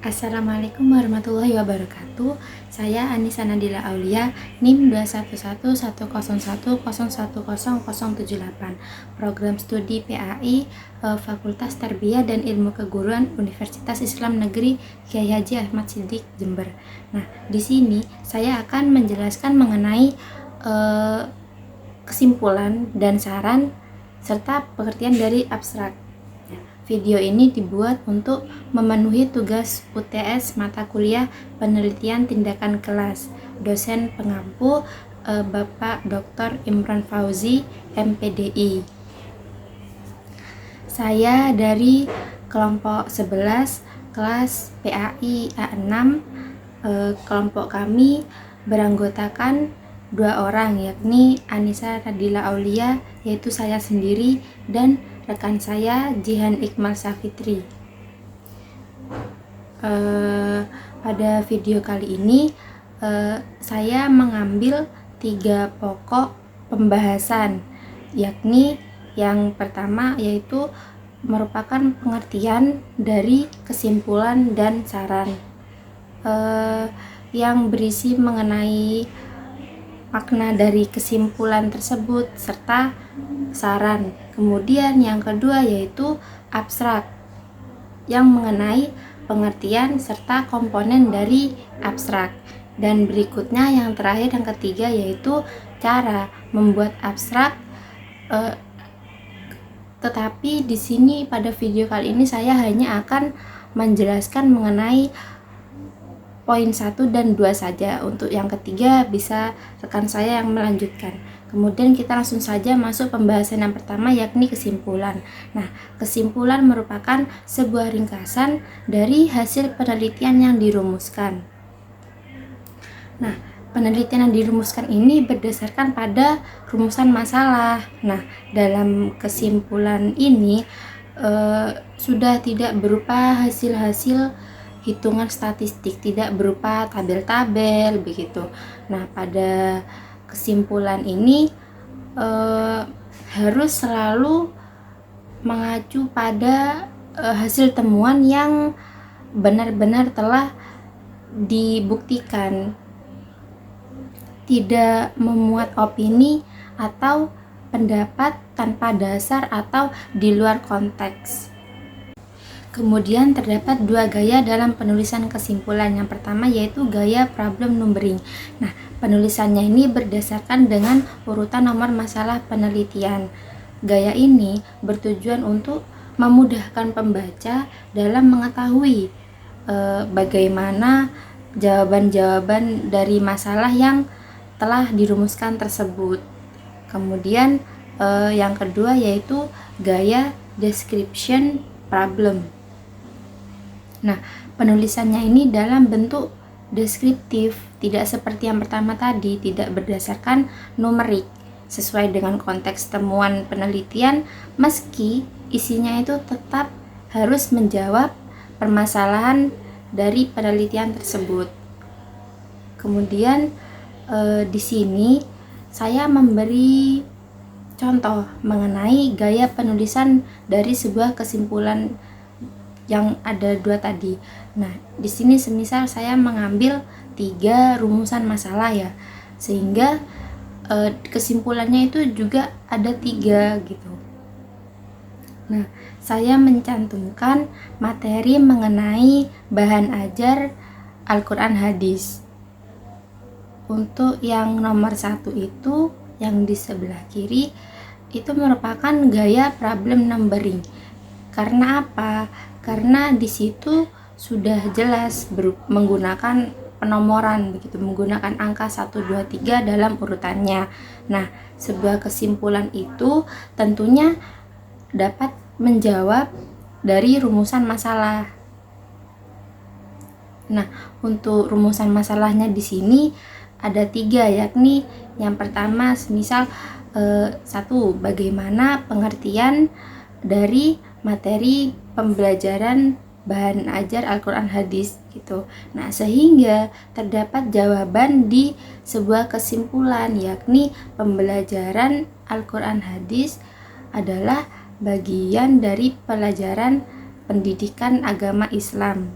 Assalamualaikum warahmatullahi wabarakatuh. Saya Anissa Nadila Aulia, NIM 21110101078, Program Studi PAI, Fakultas Tarbiyah dan Ilmu Keguruan Universitas Islam Negeri Kyai Haji Ahmad Siddiq, Jember. Nah, di sini saya akan menjelaskan mengenai kesimpulan dan saran serta pengertian dari abstrak. Video ini dibuat untuk memenuhi tugas UTS mata kuliah penelitian tindakan kelas dosen pengampu Bapak Dr. Imran Fauzi, MPDI. Saya dari kelompok 11 kelas PAI A6. Kelompok kami beranggotakan 2 orang, yakni Anissa Nadila Aulia, yaitu saya sendiri, dan rekan saya Jihan Iqmal Safitri. Pada video kali ini saya mengambil 3 pokok pembahasan, yakni yang pertama yaitu merupakan pengertian dari kesimpulan dan saran yang berisi mengenai makna dari kesimpulan tersebut serta saran. Kemudian yang kedua yaitu abstrak yang mengenai pengertian serta komponen dari abstrak. Dan berikutnya yang terakhir, yang ketiga, yaitu cara membuat abstrak. Tetapi di sini pada video kali ini saya hanya akan menjelaskan mengenai poin 1 dan 2 saja. Untuk yang ketiga bisa rekan saya yang melanjutkan. Kemudian kita langsung saja masuk pembahasan yang pertama, yakni kesimpulan. Nah, kesimpulan merupakan sebuah ringkasan dari hasil penelitian yang dirumuskan. Nah, penelitian yang dirumuskan ini berdasarkan pada rumusan masalah. Nah, dalam kesimpulan ini sudah tidak berupa hasil-hasil hitungan statistik, tidak berupa tabel-tabel begitu. Nah, pada kesimpulan ini harus selalu mengacu pada hasil temuan yang benar-benar telah dibuktikan, tidak memuat opini atau pendapat tanpa dasar atau di luar konteks. Kemudian terdapat 2 gaya dalam penulisan kesimpulan. Yang pertama yaitu gaya problem numbering. Nah, penulisannya ini berdasarkan dengan urutan nomor masalah penelitian. Gaya ini bertujuan untuk memudahkan pembaca dalam mengetahui bagaimana jawaban-jawaban dari masalah yang telah dirumuskan tersebut. Kemudian yang kedua yaitu gaya description problem. Nah, penulisannya ini dalam bentuk deskriptif, tidak seperti yang pertama tadi, tidak berdasarkan numerik, sesuai dengan konteks temuan penelitian, meski isinya itu tetap harus menjawab permasalahan dari penelitian tersebut. Kemudian di sini saya memberi contoh mengenai gaya penulisan dari sebuah kesimpulan yang ada 2 tadi. Nah, di sini semisal saya mengambil 3 rumusan masalah ya, sehingga kesimpulannya itu juga ada 3 gitu. Nah, saya mencantumkan materi mengenai bahan ajar Al-Quran hadis. Untuk yang nomor 1 itu, yang di sebelah kiri, itu merupakan gaya problem numbering. Karena apa? Karena di situ sudah jelas menggunakan penomoran begitu, menggunakan angka 1, 2, 3 dalam urutannya. Nah, sebuah kesimpulan itu tentunya dapat menjawab dari rumusan masalah. Nah, untuk rumusan masalahnya di sini ada 3, yakni yang pertama semisal 1, bagaimana pengertian dari materi pembelajaran bahan ajar Al-Quran hadis gitu. Nah, sehingga terdapat jawaban di sebuah kesimpulan, yakni pembelajaran Al-Quran hadis adalah bagian dari pelajaran pendidikan agama Islam.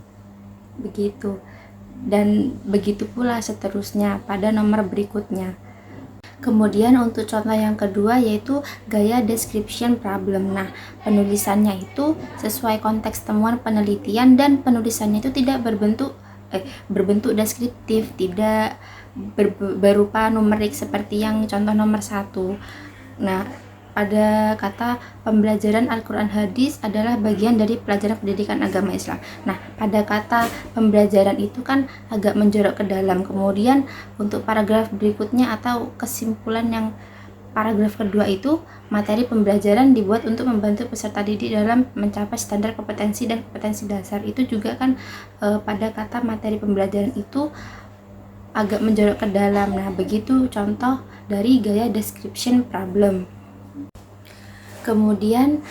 Begitu. Dan begitu pula seterusnya pada nomor berikutnya. Kemudian untuk contoh yang kedua yaitu gaya description problem. Nah, penulisannya itu sesuai konteks temuan penelitian dan penulisannya itu tidak berbentuk deskriptif, tidak berupa numerik seperti yang contoh nomor 1. Nah, pada kata pembelajaran Al-Quran Hadis adalah bagian dari pelajaran pendidikan agama Islam. Nah, pada kata pembelajaran itu kan agak menjorok ke dalam. Kemudian untuk paragraf berikutnya atau kesimpulan yang paragraf kedua itu, materi pembelajaran dibuat untuk membantu peserta didik dalam mencapai standar kompetensi dan kompetensi dasar. Itu juga kan pada kata materi pembelajaran itu agak menjorok ke dalam. Nah, begitu contoh dari gaya description problem. Kemudian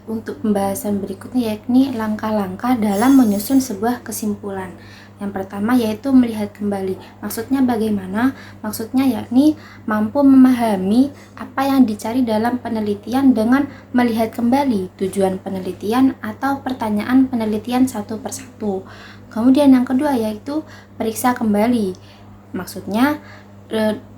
untuk pembahasan berikutnya yakni langkah-langkah dalam menyusun sebuah kesimpulan. Yang pertama yaitu melihat kembali. Maksudnya bagaimana? Maksudnya yakni mampu memahami apa yang dicari dalam penelitian dengan melihat kembali tujuan penelitian atau pertanyaan penelitian satu persatu. Kemudian yang kedua yaitu periksa kembali. Maksudnya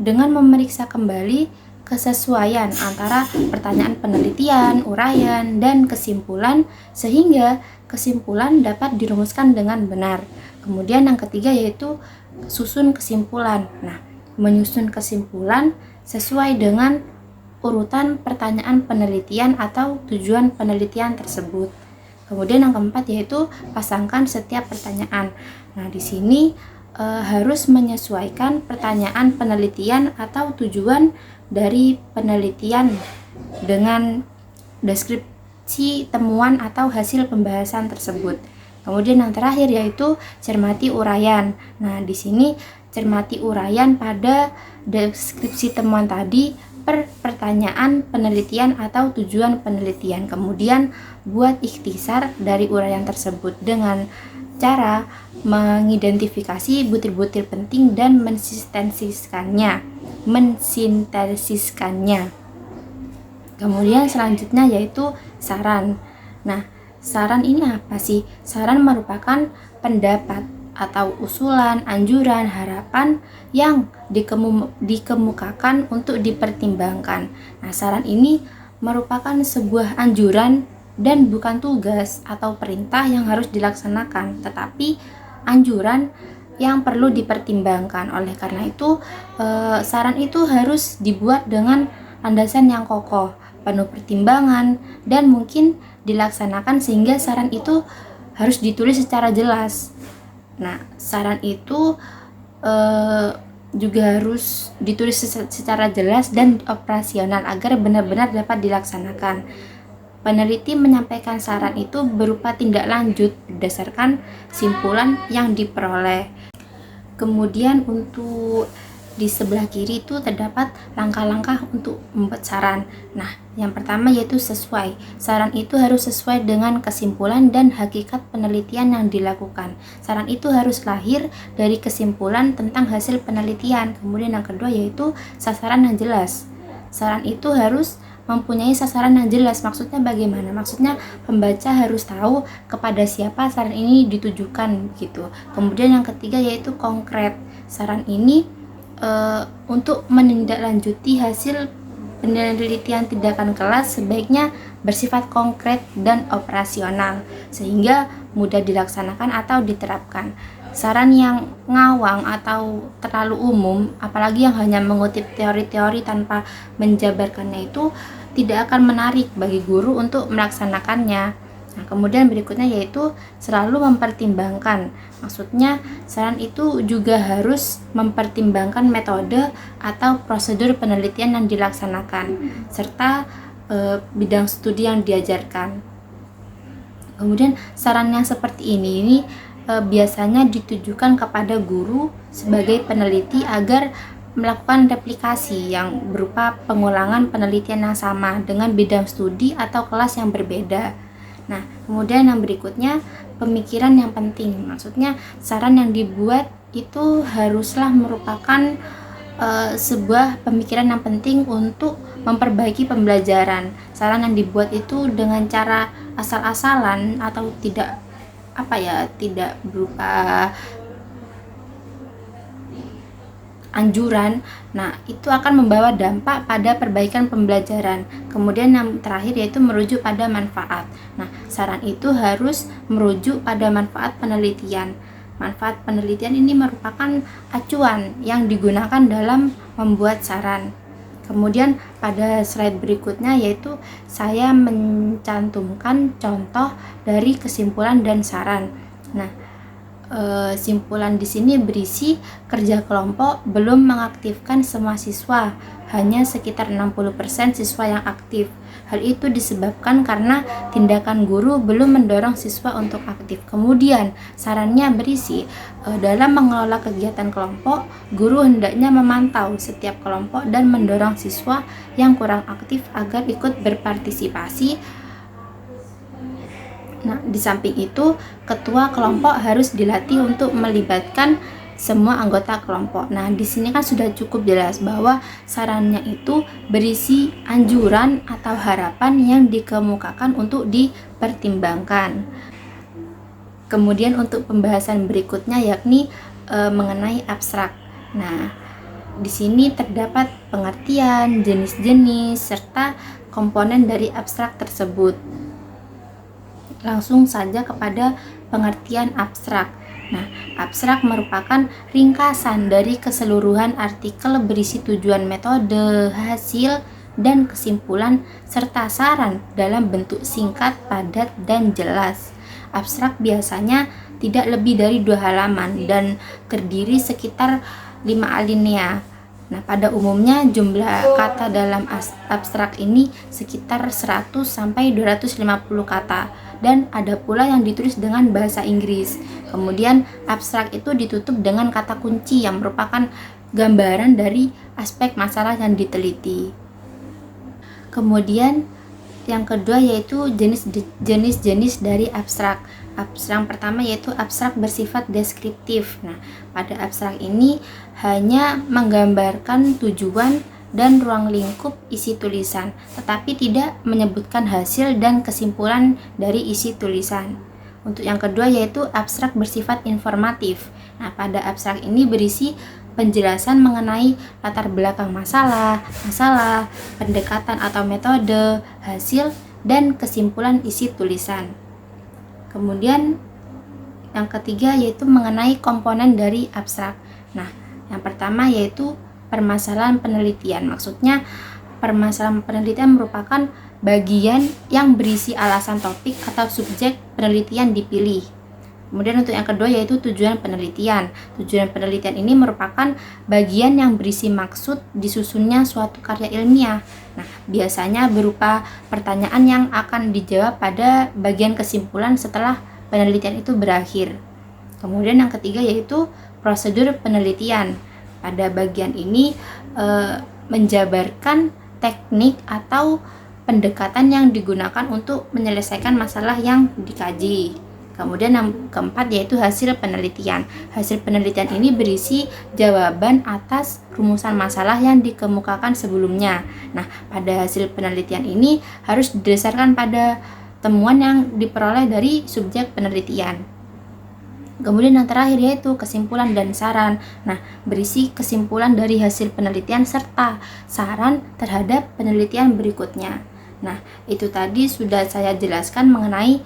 dengan memeriksa kembali kesesuaian antara pertanyaan penelitian, uraian, dan kesimpulan sehingga kesimpulan dapat dirumuskan dengan benar. Kemudian yang ketiga yaitu susun kesimpulan. Nah, menyusun kesimpulan sesuai dengan urutan pertanyaan penelitian atau tujuan penelitian tersebut. Kemudian yang keempat yaitu pasangkan setiap pertanyaan. Nah, di sini harus menyesuaikan pertanyaan penelitian atau tujuan dari penelitian dengan deskripsi temuan atau hasil pembahasan tersebut. Kemudian yang terakhir yaitu cermati uraian. Nah, di sini cermati uraian pada deskripsi temuan tadi per pertanyaan penelitian atau tujuan penelitian. Kemudian buat ikhtisar dari uraian tersebut dengan cara mengidentifikasi butir-butir penting dan mensintesiskannya. Kemudian selanjutnya yaitu saran. Nah, saran ini apa sih? Saran merupakan pendapat atau usulan, anjuran, harapan yang dikemukakan untuk dipertimbangkan. Nah, saran ini merupakan sebuah anjuran dan bukan tugas atau perintah yang harus dilaksanakan, tetapi anjuran yang perlu dipertimbangkan. Oleh karena itu, saran itu harus dibuat dengan landasan yang kokoh, penuh pertimbangan, dan mungkin dilaksanakan sehingga saran itu harus ditulis secara jelas. Nah, saran itu juga harus ditulis secara jelas dan operasional agar benar-benar dapat dilaksanakan. Peneliti menyampaikan saran itu berupa tindak lanjut berdasarkan simpulan yang diperoleh. Kemudian untuk di sebelah kiri itu terdapat langkah-langkah untuk membuat saran. Nah, yang pertama yaitu sesuai. Saran itu harus sesuai dengan kesimpulan dan hakikat penelitian yang dilakukan. Saran itu harus lahir dari kesimpulan tentang hasil penelitian. Kemudian yang kedua yaitu sasaran yang jelas. Saran itu harus mempunyai sasaran yang jelas. Maksudnya bagaimana? Maksudnya pembaca harus tahu kepada siapa saran ini ditujukan gitu. Kemudian yang ketiga yaitu konkret. Saran ini untuk menindaklanjuti hasil penelitian tindakan kelas sebaiknya bersifat konkret dan operasional sehingga mudah dilaksanakan atau diterapkan. Saran yang ngawang atau terlalu umum, apalagi yang hanya mengutip teori-teori tanpa menjabarkannya itu tidak akan menarik bagi guru untuk melaksanakannya. Nah, kemudian berikutnya yaitu selalu mempertimbangkan. Maksudnya saran itu juga harus mempertimbangkan metode atau prosedur penelitian yang dilaksanakan serta bidang studi yang diajarkan. Kemudian saran yang seperti ini biasanya ditujukan kepada guru sebagai peneliti agar melakukan replikasi yang berupa pengulangan penelitian yang sama dengan bidang studi atau kelas yang berbeda. Nah, kemudian yang berikutnya pemikiran yang penting. Maksudnya saran yang dibuat itu haruslah merupakan sebuah pemikiran yang penting untuk memperbaiki pembelajaran. Saran yang dibuat itu dengan cara asal-asalan atau tidak tidak berupa anjuran. Nah, itu akan membawa dampak pada perbaikan pembelajaran. Kemudian yang terakhir yaitu merujuk pada manfaat. Nah, saran itu harus merujuk pada manfaat penelitian. Manfaat penelitian ini merupakan acuan yang digunakan dalam membuat saran. Kemudian pada slide berikutnya yaitu saya mencantumkan contoh dari kesimpulan dan saran. Nah, simpulan di sini berisi kerja kelompok belum mengaktifkan semua siswa, hanya sekitar 60% siswa yang aktif. Hal itu disebabkan karena tindakan guru belum mendorong siswa untuk aktif. Kemudian sarannya berisi dalam mengelola kegiatan kelompok, guru hendaknya memantau setiap kelompok dan mendorong siswa yang kurang aktif agar ikut berpartisipasi. Nah, di samping itu, ketua kelompok harus dilatih untuk melibatkan semua anggota kelompok. Nah, di sini kan sudah cukup jelas bahwa sarannya itu berisi anjuran atau harapan yang dikemukakan untuk dipertimbangkan. Kemudian untuk pembahasan berikutnya yakni mengenai abstrak. Nah, di sini terdapat pengertian, jenis-jenis, serta komponen dari abstrak tersebut. Langsung saja kepada pengertian abstrak. Nah, abstrak merupakan ringkasan dari keseluruhan artikel berisi tujuan metode, hasil, dan kesimpulan serta saran dalam bentuk singkat, padat, dan jelas. Abstrak biasanya tidak lebih dari 2 halaman dan terdiri sekitar 5 alinea. Nah, pada umumnya jumlah kata dalam abstrak ini sekitar 100 sampai 250 kata dan ada pula yang ditulis dengan bahasa Inggris. Kemudian abstrak itu ditutup dengan kata kunci yang merupakan gambaran dari aspek masalah yang diteliti. Kemudian yang kedua yaitu jenis-jenis dari abstrak. Abstrak pertama yaitu abstrak bersifat deskriptif. Nah, pada abstrak ini hanya menggambarkan tujuan dan ruang lingkup isi tulisan, tetapi tidak menyebutkan hasil dan kesimpulan dari isi tulisan. Untuk yang kedua yaitu abstrak bersifat informatif. Nah, pada abstrak ini berisi penjelasan mengenai latar belakang masalah, pendekatan atau metode, hasil, dan kesimpulan isi tulisan. Kemudian yang ketiga yaitu mengenai komponen dari abstrak. Nah, yang pertama yaitu permasalahan penelitian. Maksudnya permasalahan penelitian merupakan bagian yang berisi alasan topik atau subjek penelitian dipilih. Kemudian untuk yang kedua yaitu tujuan penelitian. Tujuan penelitian ini merupakan bagian yang berisi maksud disusunnya suatu karya ilmiah. Nah, biasanya berupa pertanyaan yang akan dijawab pada bagian kesimpulan setelah penelitian itu berakhir. Kemudian yang ketiga yaitu prosedur penelitian. Pada bagian ini menjabarkan teknik atau pendekatan yang digunakan untuk menyelesaikan masalah yang dikaji. Kemudian yang keempat yaitu hasil penelitian. Hasil penelitian ini berisi jawaban atas rumusan masalah yang dikemukakan sebelumnya. Nah, pada hasil penelitian ini harus didasarkan pada temuan yang diperoleh dari subjek penelitian. Kemudian yang terakhir yaitu kesimpulan dan saran. Nah, berisi kesimpulan dari hasil penelitian serta saran terhadap penelitian berikutnya. Nah, itu tadi sudah saya jelaskan mengenai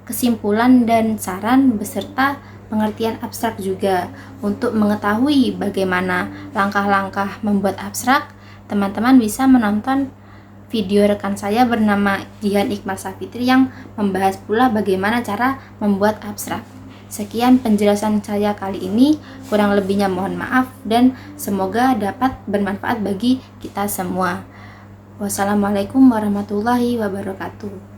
kesimpulan dan saran beserta pengertian abstrak juga. Untuk mengetahui bagaimana langkah-langkah membuat abstrak, teman-teman bisa menonton video rekan saya bernama Jihan Iqbal Safitri yang membahas pula bagaimana cara membuat abstrak. Sekian penjelasan saya kali ini, kurang lebihnya mohon maaf dan semoga dapat bermanfaat bagi kita semua. Wassalamualaikum warahmatullahi wabarakatuh.